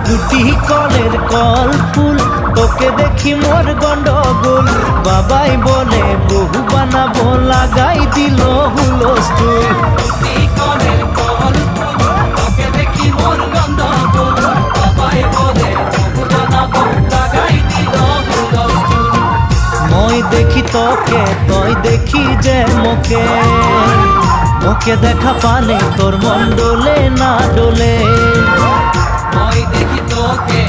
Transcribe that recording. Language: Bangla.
দুটি কলের কল ফুল, তোকে দেখি মোর গন্ডগোল। বাবাই বলে বহু বানাবো, লাগাই দিল হুলস্থুল। দুটি কলের কল ফুল, তোকে দেখি মোর গন্ডগোল। বাবাই বলে বহু বানাবো, লাগাই দিল হুলস্থুল। মই দেখি তোকে, তই দেখি যে মোকে, মোকে দেখা পানে তোর মন ডোলে না ডোলে। মই দেখি তোকে